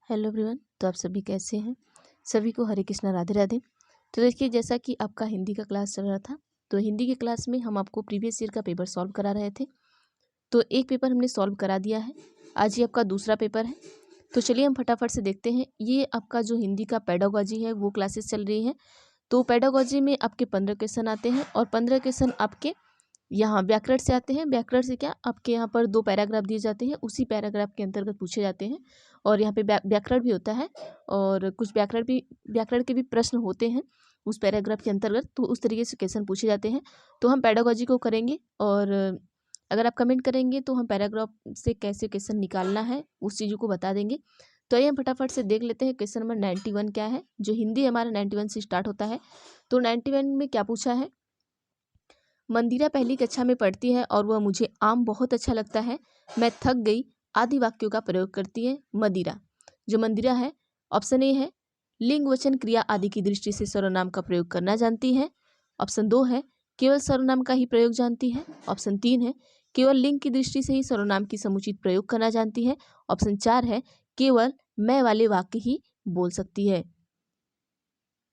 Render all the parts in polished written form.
Hello everyone. तो आप सभी कैसे हैं? सभी को हरे कृष्णा, राधे राधे। तो देखिए, जैसा कि आपका हिंदी का क्लास चल रहा था, तो हिंदी के क्लास में हम आपको प्रीवियस ईयर का पेपर सॉल्व करा रहे थे। तो एक पेपर हमने सॉल्व करा दिया है, आज ये आपका दूसरा पेपर है। तो चलिए हम फटाफट से देखते हैं। ये आपका जो हिंदी का पेडागोजी है वो क्लासेस चल रही हैं। तो पेडागोजी में आपके 15 क्वेश्चन आते हैं और 15 क्वेश्चन आपके यहाँ व्याकरण से आते हैं। व्याकरण से क्या, आपके यहाँ पर 2 पैराग्राफ दिए जाते हैं, उसी पैराग्राफ के अंतर्गत पूछे जाते हैं। और यहाँ पे व्याकरण भी होता है और कुछ व्याकरण के भी प्रश्न होते हैं उस पैराग्राफ के अंतर्गत। तो उस तरीके से क्वेश्चन पूछे जाते हैं। तो हम पेडागोजी को करेंगे और अगर आप कमेंट करेंगे तो हम पैराग्राफ से कैसे क्वेश्चन निकालना है उस चीज़ों को बता देंगे। तो आइए हम फटाफट से देख लेते हैं क्वेश्चन नंबर 91 क्या है। जो हिंदी हमारा 91 से स्टार्ट होता है। तो 91 में क्या पूछा है? मंदिरा पहली कक्षा में पढ़ती है और वह मुझे आम बहुत अच्छा लगता है। मैं थक गई आदि वाक्यों का प्रयोग करती है मदिरा। जो मंदिरा है, ऑप्शन ए है लिंग वचन क्रिया आदि की दृष्टि से सर्वनाम का प्रयोग करना जानती है। ऑप्शन 2 है केवल सर्वनाम का ही प्रयोग जानती है। ऑप्शन 3 है केवल लिंग की दृष्टि से ही सर्वनाम की समुचित प्रयोग करना जानती है। ऑप्शन 4 है केवल मैं वाले वाक्य ही बोल सकती है।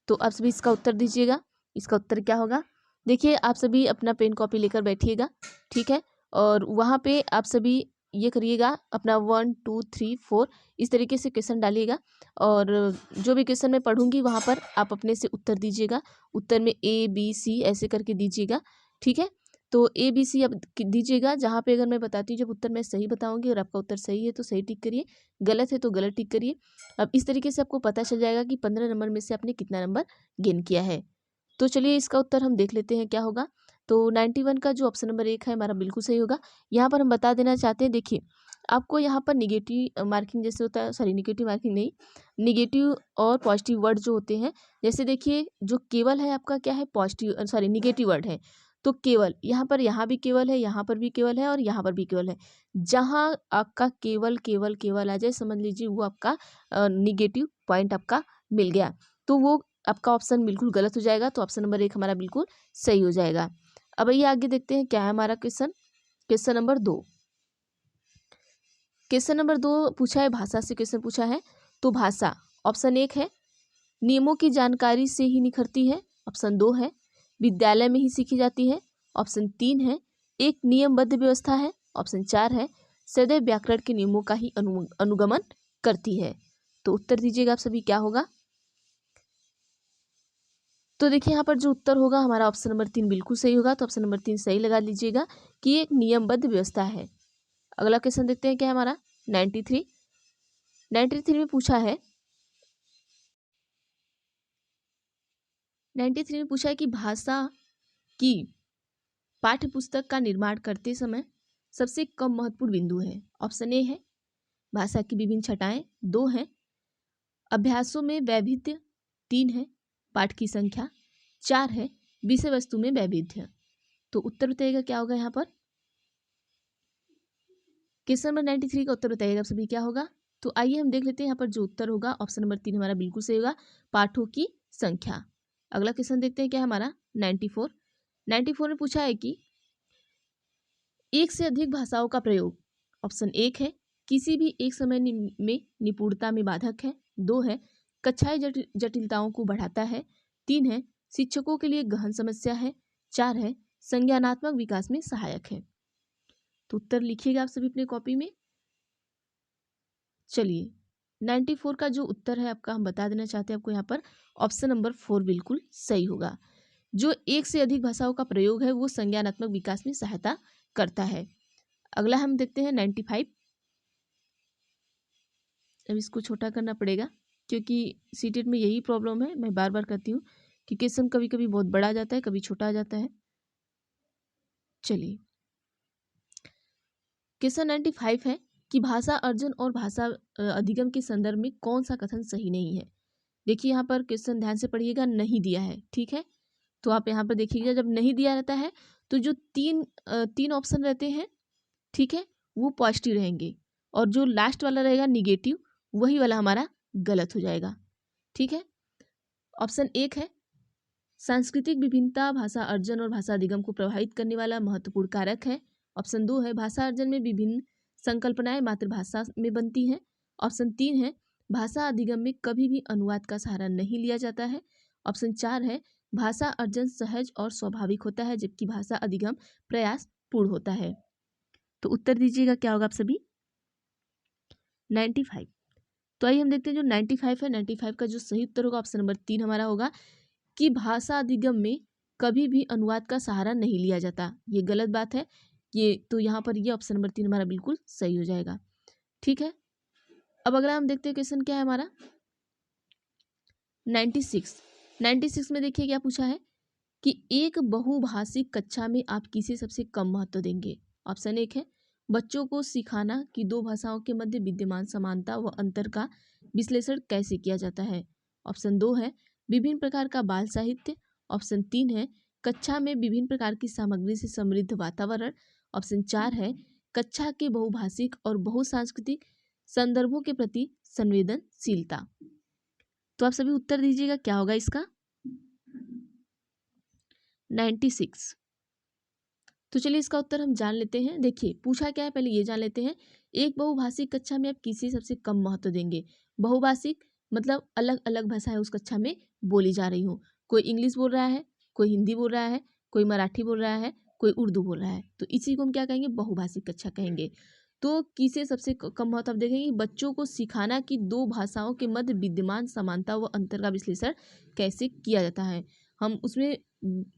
तो आप सभी इसका उत्तर दीजिएगा। इसका उत्तर क्या होगा? देखिए, आप सभी अपना पेन कॉपी लेकर बैठिएगा, ठीक है। और वहाँ पे आप सभी ये करिएगा, अपना 1 2 3 4 इस तरीके से क्वेश्चन डालिएगा। और जो भी क्वेश्चन मैं पढ़ूंगी वहाँ पर आप अपने से उत्तर दीजिएगा। उत्तर में A B C ऐसे करके दीजिएगा, ठीक है। तो ABC आप दीजिएगा। जहाँ पे अगर मैं बताती हूँ, जब उत्तर मैं सही बताऊंगी और आपका उत्तर सही है तो सही टिक करिए, गलत है तो गलत टिक करिए। अब इस तरीके से आपको पता चल जाएगा कि 15 नंबर में से आपने कितना नंबर गेन किया है। तो चलिए इसका उत्तर हम देख लेते हैं क्या होगा। तो 91 का जो ऑप्शन नंबर 1 है हमारा बिल्कुल सही होगा। यहाँ पर हम बता देना चाहते हैं, देखिए आपको यहाँ पर निगेटिव मार्किंग जैसे होता है, सॉरी निगेटिव मार्किंग नहीं, निगेटिव और पॉजिटिव वर्ड जो होते हैं, जैसे देखिए जो केवल है आपका क्या है, पॉजिटिव सॉरी निगेटिव वर्ड है। तो केवल यहाँ पर, यहाँ भी केवल है, यहाँ पर भी केवल है और यहाँ पर भी केवल है। जहाँ आपका केवल केवल केवल आ जाए, समझ लीजिए वो आपका निगेटिव पॉइंट आपका मिल गया। तो वो आपका ऑप्शन बिल्कुल गलत हो जाएगा। तो ऑप्शन नंबर 1 हमारा बिल्कुल सही हो जाएगा। अब आइए आगे देखते हैं क्या है हमारा question. Question number 2। Question number 2 पूछा है, भाषा से क्वेश्चन पूछा है। तो भाषा, ऑप्शन 1 है नियमों की जानकारी से ही निखरती है। ऑप्शन 2 है विद्यालय में ही सीखी जाती है। ऑप्शन 3 है एक नियमबद्ध व्यवस्था है। ऑप्शन 4 है सदैव व्याकरण के नियमों का ही अनुगमन करती है। तो उत्तर दीजिएगा आप सभी क्या होगा। तो देखिए यहाँ पर जो उत्तर होगा हमारा ऑप्शन नंबर 3 बिल्कुल सही होगा। तो ऑप्शन नंबर 3 सही लगा लीजिएगा कि एक नियमबद्ध व्यवस्था है। अगला क्वेश्चन देखते हैं क्या है हमारा 93। 93 में पूछा है, 93 में पूछा है कि भाषा की पाठ्य पुस्तक का निर्माण करते समय सबसे कम महत्वपूर्ण बिंदु है। ऑप्शन ए है भाषा की विभिन्न छटाएं, 2 है अभ्यासों में वैविध्य, 3 है पाठ की संख्या, 4 है विषय वस्तु में वैविध्य। तो उत्तर बताइएगा क्या होगा यहाँ पर। क्वेश्चन नंबर 93 का उत्तर बताइएगा आप सभी क्या होगा। तो आइए हम देख लेते हैं यहाँ पर जो उत्तर होगा ऑप्शन नंबर 3 हमारा बिल्कुल सही होगा, पाठों की संख्या। अगला क्वेश्चन देखते हैं क्या है हमारा 94। 94 में पूछा है कि एक से अधिक भाषाओं का प्रयोग, ऑप्शन 1 है किसी भी एक समय में निपुणता में बाधक है। 2 है कक्षाएं जटिलताओं को बढ़ाता है। 3 है शिक्षकों के लिए गहन समस्या है। 4 है संज्ञानात्मक विकास में सहायक है। तो उत्तर लिखिएगा आप सभी अपने कॉपी में। चलिए 94 का जो उत्तर है आपका, हम बता देना चाहते हैं आपको यहाँ पर ऑप्शन नंबर 4 बिल्कुल सही होगा। जो एक से अधिक भाषाओं का प्रयोग है वो संज्ञानात्मक विकास में सहायता करता है। अगला हम देखते हैं 95। अब इसको छोटा करना पड़ेगा क्योंकि सीटेट में यही प्रॉब्लम है, मैं बार बार कहती हूँ कि क्वेश्चन कभी कभी बहुत बड़ा आ जाता है, कभी छोटा आ जाता है। चलिए क्वेश्चन 95 है कि भाषा अर्जन और भाषा अधिगम के संदर्भ में कौन सा कथन सही नहीं है। देखिए यहाँ पर क्वेश्चन ध्यान से पढ़िएगा, नहीं दिया है, ठीक है। तो आप यहाँ पर देखिएगा जब नहीं दिया रहता है तो जो तीन ऑप्शन रहते हैं, ठीक है, वो पॉजिटिव रहेंगे और जो लास्ट वाला रहेगा निगेटिव, वही वाला हमारा गलत हो जाएगा, ठीक है। ऑप्शन 1 है सांस्कृतिक विभिन्नता भाषा अर्जन और भाषा अधिगम को प्रभावित करने वाला महत्वपूर्ण कारक है। ऑप्शन 2 है भाषा अर्जन में विभिन्न संकल्पनाएं मातृभाषा में बनती हैं। ऑप्शन 3 है भाषा अधिगम में कभी भी अनुवाद का सहारा नहीं लिया जाता है। ऑप्शन 4 है भाषा अर्जन सहज और स्वाभाविक होता है जबकि भाषा अधिगम प्रयास पूर्ण होता है। तो उत्तर दीजिएगा क्या होगा आप सभी? 95। तो आइए हम देखते हैं जो 95 है, 95 का जो सही उत्तर होगा ऑप्शन नंबर 3 हमारा होगा कि भाषा अधिगम में कभी भी अनुवाद का सहारा नहीं लिया जाता। ये गलत बात है, ये तो यहाँ पर ये ऑप्शन नंबर 3 हमारा बिल्कुल सही हो जाएगा। ठीक है, अब अगला हम देखते हैं क्वेश्चन क्या है हमारा 96 में देखिए क्या पूछा है कि एक बहुभाषिक कक्षा में आप किसे सबसे कम महत्व देंगे। ऑप्शन 1 है बच्चों को सिखाना कि दो भाषाओं के मध्य विद्यमान समानता व अंतर का विश्लेषण कैसे किया जाता है। ऑप्शन 2 है विभिन्न प्रकार का बाल साहित्य। ऑप्शन 3 है कक्षा में विभिन्न प्रकार की सामग्री से समृद्ध वातावरण। ऑप्शन 4 है कक्षा के बहुभाषिक और बहुसांस्कृतिक संदर्भों के प्रति संवेदनशीलता। तो आप सभी उत्तर दीजिएगा क्या होगा इसका 96। तो चलिए इसका उत्तर हम जान लेते हैं। देखिए पूछा क्या है पहले ये जान लेते हैं। एक बहुभाषिक कक्षा में आप किसी सबसे कम महत्व देंगे। बहुभाषिक मतलब अलग अलग भाषाएं उस कक्षा में बोली जा रही हो। कोई इंग्लिश बोल रहा है, कोई हिंदी बोल रहा है, कोई मराठी बोल रहा है, कोई उर्दू बोल रहा है, तो इसी को हम क्या कहेंगे बहुभाषिक कक्षा कहेंगे। तो किसे सबसे कम महत्व देखेंगे बच्चों को सिखाना कि दो भाषाओं के मध्य विद्यमान समानता व अंतर का विश्लेषण कैसे किया जाता है। हम उसमें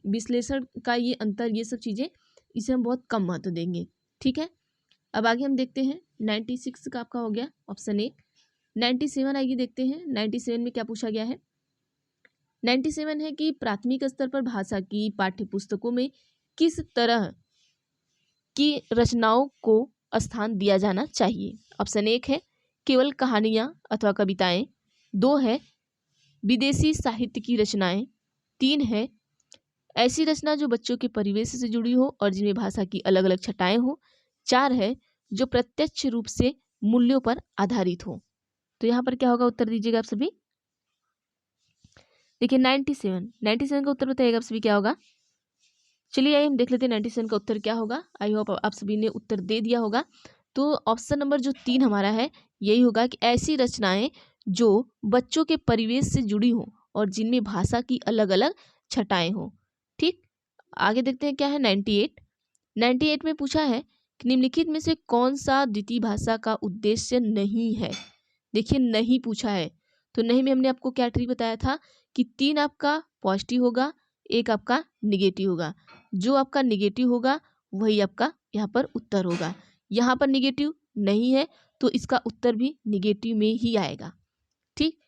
विश्लेषण का ये अंतर ये सब चीज़ें इसे हम बहुत कम महत्व देंगे। ठीक है, अब आगे हम देखते हैं 96 का आपका हो गया ऑप्शन 1। 97 आइए देखते हैं 97 में क्या पूछा गया है। 97 है कि प्राथमिक स्तर पर भाषा की पाठ्य पुस्तकों में किस तरह की रचनाओं को स्थान दिया जाना चाहिए। ऑप्शन 1 है केवल कहानियां अथवा कविताएं। 2 है विदेशी साहित्य की रचनाएं। 3 है ऐसी रचना जो बच्चों के परिवेश से जुड़ी हो और जिनमें भाषा की अलग अलग छटाएं हो। 4 है जो प्रत्यक्ष रूप से मूल्यों पर आधारित हो। तो यहाँ पर क्या होगा उत्तर दीजिएगा आप सभी। देखिए 97 का उत्तर बताइएगा आप सभी क्या होगा। चलिए आइए हम देख लेते हैं 97 का उत्तर क्या होगा। आई होप आप सभी ने उत्तर दे दिया होगा। तो ऑप्शन नंबर जो 3 हमारा है यही होगा कि ऐसी रचनाएं जो बच्चों के परिवेश से जुड़ी हो और जिनमें भाषा की अलग अलग छटाएं हो। ठीक, आगे देखते हैं क्या है 98 में पूछा है कि निम्नलिखित में से कौन सा द्वितीय भाषा का उद्देश्य नहीं है। देखिए नहीं पूछा है तो नहीं में हमने आपको क्या ट्रिक बताया था कि 3 आपका पॉजिटिव होगा, 1 आपका निगेटिव होगा। जो आपका निगेटिव होगा वही आपका यहाँ पर उत्तर होगा। यहाँ पर निगेटिव नहीं है तो इसका उत्तर भी निगेटिव में ही आएगा। ठीक,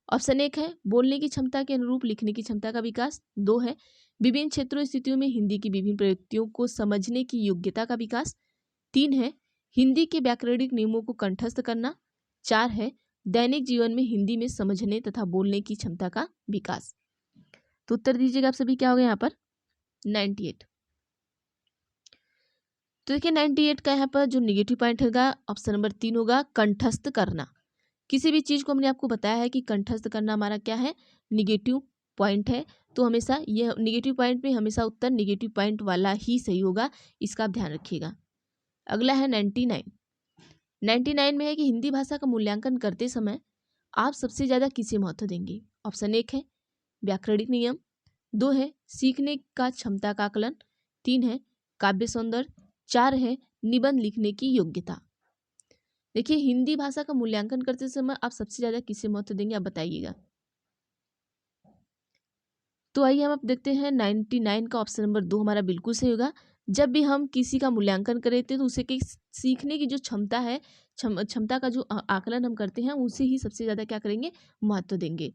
ऑप्शन 1 है बोलने की क्षमता के अनुरूप लिखने की क्षमता का विकास। 2 है विभिन्न क्षेत्रों स्थितियों में हिंदी की विभिन्न प्रयुक्तियों को समझने की योग्यता का विकास। 3 है हिंदी के व्याकरणिक नियमों को कंठस्थ करना। 4 है दैनिक जीवन में हिंदी में समझने तथा बोलने की क्षमता का विकास। तो उत्तर दीजिएगा आप सभी क्या होगा यहाँ पर 98। तो देखिए 98 का यहाँ पर जो निगेटिव पॉइंट होगा ऑप्शन नंबर 3 होगा कंठस्थ करना। किसी भी चीज को हमने आपको बताया है कि कंठस्थ करना हमारा क्या है निगेटिव पॉइंट है, तो हमेशा यह निगेटिव पॉइंट में हमेशा उत्तर निगेटिव पॉइंट वाला ही सही होगा, इसका आप ध्यान रखिएगा। अगला है 99 में है कि हिंदी भाषा का मूल्यांकन करते समय आप सबसे ज्यादा किसे महत्व देंगे। ऑप्शन 1 है व्याकरणिक नियम। 2 है सीखने का क्षमता का आकलन। 3 है काव्य सौंदर्य। 4 है निबंध लिखने की योग्यता। देखिए हिंदी भाषा का मूल्यांकन करते समय आप सबसे ज्यादा किसे महत्व देंगे आप बताइएगा। तो आइए हम अब देखते हैं 99 का ऑप्शन नंबर 2 हमारा बिल्कुल सही होगा। जब भी हम किसी का मूल्यांकन करते हैं तो उसे की सीखने की जो क्षमता है क्षमता का जो आकलन हम करते हैं उसे ही सबसे ज्यादा क्या करेंगे महत्व देंगे।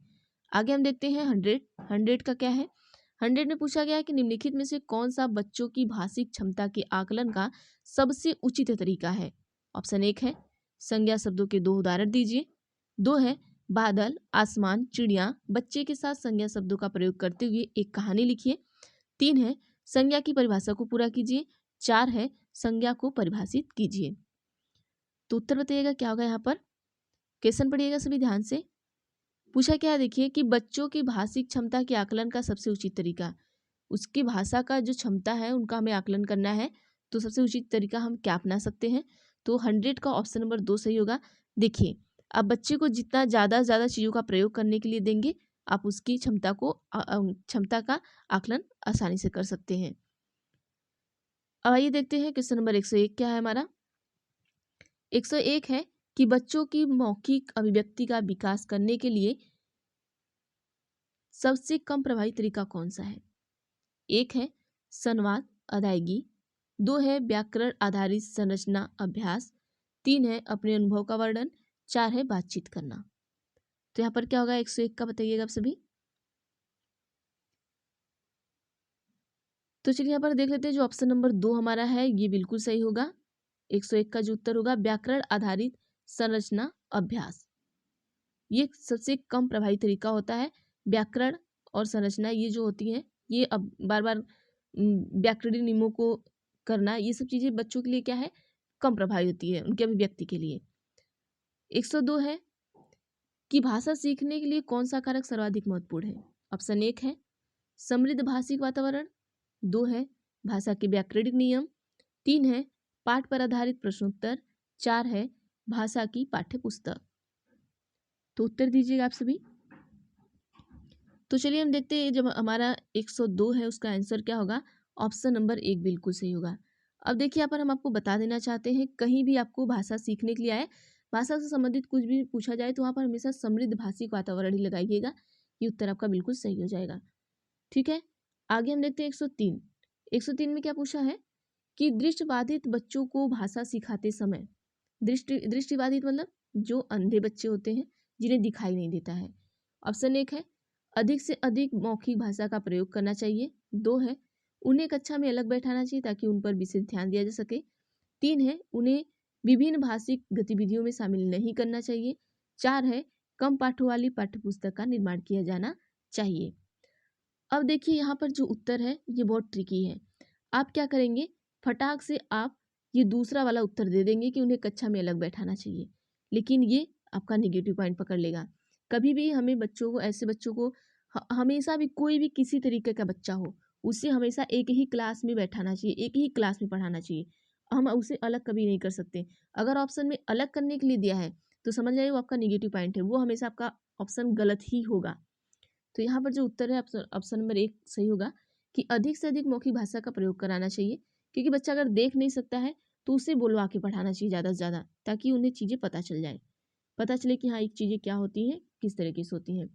आगे हम देखते हैं 100 का क्या है। 100 में पूछा गया कि निम्नलिखित में से कौन सा बच्चों की भाषिक क्षमता के आकलन का सबसे उचित तरीका है। ऑप्शन 1 है संज्ञा शब्दों के 2 उदाहरण दीजिए। 2 है बादल, आसमान, चिड़िया, बच्चे के साथ संज्ञा शब्दों का प्रयोग करते हुए एक कहानी लिखिए। 3 है संज्ञा की परिभाषा को पूरा कीजिए। 4 है संज्ञा को परिभाषित कीजिए। तो उत्तर बताइएगा क्या होगा यहाँ पर। क्वेश्चन पढ़िएगा सभी ध्यान से। पूछा क्या है देखिए कि बच्चों की भाषिक क्षमता के आकलन का सबसे उचित तरीका, उसकी भाषा का जो क्षमता है उनका हमें आकलन करना है, तो सबसे उचित तरीका हम क्या अपना सकते हैं। तो 100 का ऑप्शन नंबर 2 सही होगा। देखिए आप बच्चे को जितना ज़्यादा से ज़्यादा चीज़ों का प्रयोग करने के लिए देंगे, आप उसकी क्षमता का आकलन आसानी से कर सकते हैं। अब आइए देखते हैं क्वेश्चन नंबर 101 क्या है हमारा। 101 है कि बच्चों की मौखिक अभिव्यक्ति का विकास करने के लिए सबसे कम प्रभावी तरीका कौन सा है। एक है संवाद अदायगी, 2 है व्याकरण आधारित संरचना अभ्यास, 3 है अपने अनुभव का वर्णन, 4 है बातचीत करना। तो यहाँ पर क्या होगा 101 का बताइएगा आप सभी। तो चलिए यहाँ पर देख लेते हैं, जो ऑप्शन नंबर 2 हमारा है ये बिल्कुल सही होगा। 101 का जो उत्तर होगा व्याकरण आधारित संरचना अभ्यास, ये सबसे कम प्रभावी तरीका होता है। व्याकरण और संरचना ये जो होती हैं, ये अब बार बार व्याकरणिक नियमों को करना, ये सब चीज़ें बच्चों के लिए क्या है, कम प्रभावी होती है उनके अभिव्यक्ति के लिए। 102 है कि भाषा सीखने के लिए कौन सा कारक सर्वाधिक महत्वपूर्ण है। ऑप्शन 1 है समृद्ध भाषिक वातावरण, 2 है भाषा के व्याकरणिक नियम, 3 है पाठ पर आधारित प्रश्नोत्तर, 4 है भाषा की पाठ्य पुस्तक। तो उत्तर दीजिएगा आप सभी। तो चलिए हम देखते हैं, जब हमारा 102 है उसका आंसर क्या होगा। ऑप्शन नंबर 1 बिल्कुल सही होगा। अब देखिए यहाँ पर हम आपको बता देना चाहते हैं, कहीं भी आपको भाषा सीखने के लिए आए, भाषा से संबंधित कुछ भी पूछा जाए तो वहाँ पर हमेशा समृद्ध भाषिक वातावरण ही लगाइएगा, ये उत्तर आपका बिल्कुल सही हो जाएगा। ठीक है, आगे हम देखते हैं 103। 103 में क्या पूछा है कि दृष्टिबाधित बच्चों को भाषा सिखाते समय, दृष्टिबाधित मतलब जो अंधे बच्चे होते हैं जिन्हें दिखाई नहीं देता है। ऑप्शन 1 है अधिक से अधिक मौखिक भाषा का प्रयोग करना चाहिए, 2 है उन्हें कक्षा में अलग बैठाना चाहिए ताकि उन पर विशेष ध्यान दिया जा सके, 3 है उन्हें विभिन्न भाषिक गतिविधियों में शामिल नहीं करना चाहिए, 4 है कम पाठों वाली पाठ्यपुस्तक का निर्माण किया जाना चाहिए। अब देखिए यहाँ पर जो उत्तर है ये बहुत ट्रिकी है। आप क्या करेंगे, फटाक से आप ये दूसरा वाला उत्तर दे देंगे कि उन्हें कक्षा में अलग बैठाना चाहिए, लेकिन ये आपका निगेटिव पॉइंट पकड़ लेगा। कभी भी हमें बच्चों को, ऐसे बच्चों को हमेशा भी, कोई भी किसी तरीके का बच्चा हो, उसे हमेशा एक ही क्लास में बैठाना चाहिए, एक ही क्लास में पढ़ाना चाहिए। हम उसे अलग कभी नहीं कर सकते। अगर ऑप्शन में अलग करने के लिए दिया है तो समझ जाइए वो आपका निगेटिव पॉइंट है, वो हमेशा आपका ऑप्शन गलत ही होगा। तो यहाँ पर जो उत्तर है ऑप्शन नंबर 1 सही होगा कि अधिक से अधिक मौखिक भाषा का प्रयोग कराना चाहिए, क्योंकि बच्चा अगर देख नहीं सकता है तो उसे बुलवा के पढ़ाना चाहिए ज़्यादा से ज़्यादा, ताकि उन्हें चीज़ें पता चल जाए, पता चले कि हाँ एक चीज़ें क्या होती हैं, किस तरीके से होती हैं।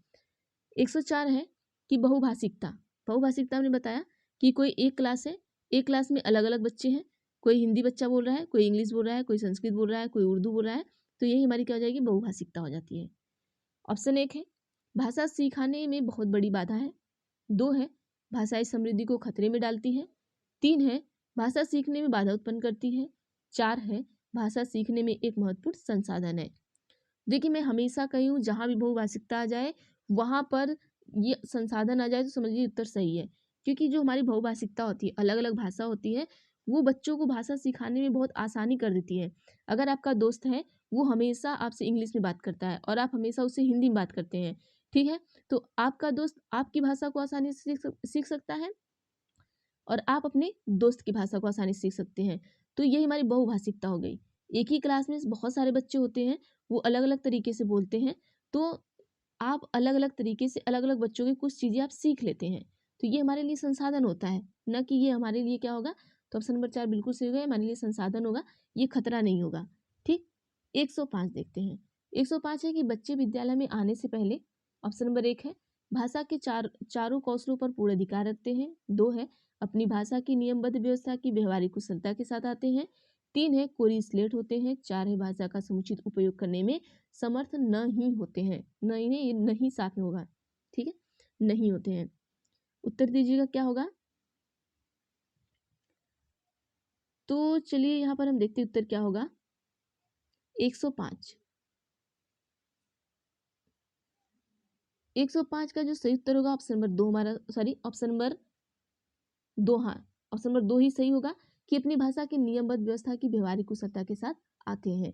104 है कि बहुभाषिकता। बहुभाषिकता हमने बताया कि कोई एक क्लास है, एक क्लास में अलग अलग बच्चे हैं, कोई हिंदी बच्चा बोल रहा है, कोई इंग्लिश बोल रहा है, कोई संस्कृत बोल रहा है, कोई उर्दू बोल रहा है, तो यही हमारी क्या हो जाएगी, बहुभाषिकता हो जाती है। ऑप्शन 1 है भाषा सिखाने में बहुत बड़ी बाधा है, 2 है भाषाई समृद्धि को खतरे में डालती है, 3 है भाषा सीखने में बाधा उत्पन्न करती है, 4 है भाषा सीखने में एक महत्वपूर्ण संसाधन है। देखिए मैं हमेशा कही हूँ, जहाँ भी बहुभाषिकता आ जाए वहाँ पर ये संसाधन आ जाए तो समझिए उत्तर सही है, क्योंकि जो हमारी बहुभाषिकता होती है, अलग अलग भाषा होती है, वो बच्चों को भाषा सिखाने में बहुत आसानी कर देती है। अगर आपका दोस्त है, वो हमेशा आपसे इंग्लिश में बात करता है और आप हमेशा उससे हिंदी में बात करते हैं, ठीक है, तो आपका दोस्त आपकी भाषा को आसानी से सीख सकता है और आप अपने दोस्त की भाषा को आसानी से सीख सकते हैं। तो ये हमारी बहुभाषिकता हो गई। एक ही क्लास में बहुत सारे बच्चे होते हैं, वो अलग अलग तरीके से बोलते हैं, तो आप अलग अलग तरीके से अलग अलग बच्चों की कुछ चीज़ें आप सीख लेते हैं, तो ये हमारे लिए संसाधन होता है, न कि ये हमारे लिए क्या होगा। तो ऑप्शन नंबर 4 बिल्कुल सही होगा, हमारे लिए संसाधन होगा, ये खतरा नहीं होगा। ठीक, 105 देखते हैं। 105 है कि बच्चे विद्यालय में आने से पहले, ऑप्शन नंबर 1 है भाषा के चारों कौशलों पर पूर्ण अधिकार रखते हैं, 2 है अपनी भाषा की नियमबद्ध व्यवस्था की व्यवहारिक कुशलता के साथ आते हैं, 3 है कोरी स्लेट होते हैं, 4 है भाषा का समुचित उपयोग करने में समर्थ नहीं होते हैं। नहीं नहीं, ये नहीं साथ में होगा, ठीक है, नहीं होते हैं। उत्तर दीजिएगा क्या होगा। तो चलिए यहाँ पर हम देखते हैं उत्तर क्या होगा। 105 105 का जो सही उत्तर होगा ऑप्शन नंबर 2 हमारा, सॉरी ऑप्शन नंबर 2, हाँ ऑप्शन नंबर 2 ही सही होगा कि अपनी भाषा की नियमबद्ध व्यवस्था की व्यवहारिक कुशलता के साथ आते हैं।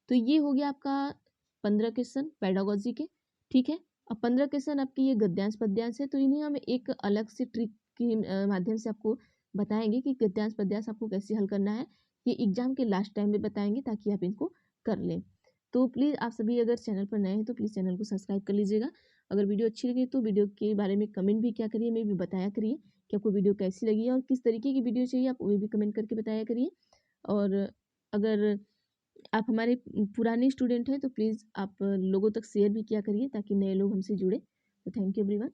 तो ये हो गया आपका 15 क्वेश्चन पेडागोजी के, ठीक है। अब 15 क्वेश्चन आपकी ये गद्यांश पद्यांश है, तो इन्हें हम एक अलग से ट्रिक के माध्यम से आपको बताएंगे कि गद्यांश पद्यांश आपको कैसे हल करना है। ये एग्जाम के लास्ट टाइम में बताएंगे ताकि आप इनको कर लें। तो प्लीज़ आप सभी अगर चैनल पर नए हैं तो प्लीज़ चैनल को सब्सक्राइब कर लीजिएगा। अगर वीडियो अच्छी लगी तो वीडियो के बारे में कमेंट भी क्या करिए, मैं भी बताया करिए कि आपको वीडियो कैसी लगी है और किस तरीके की वीडियो चाहिए, आप वो भी कमेंट करके बताया करिए। और अगर आप हमारे पुराने स्टूडेंट हैं तो प्लीज़ आप लोगों तक शेयर भी किया करिए ताकि नए लोग हमसे जुड़े। तो थैंक यू एवरीवन।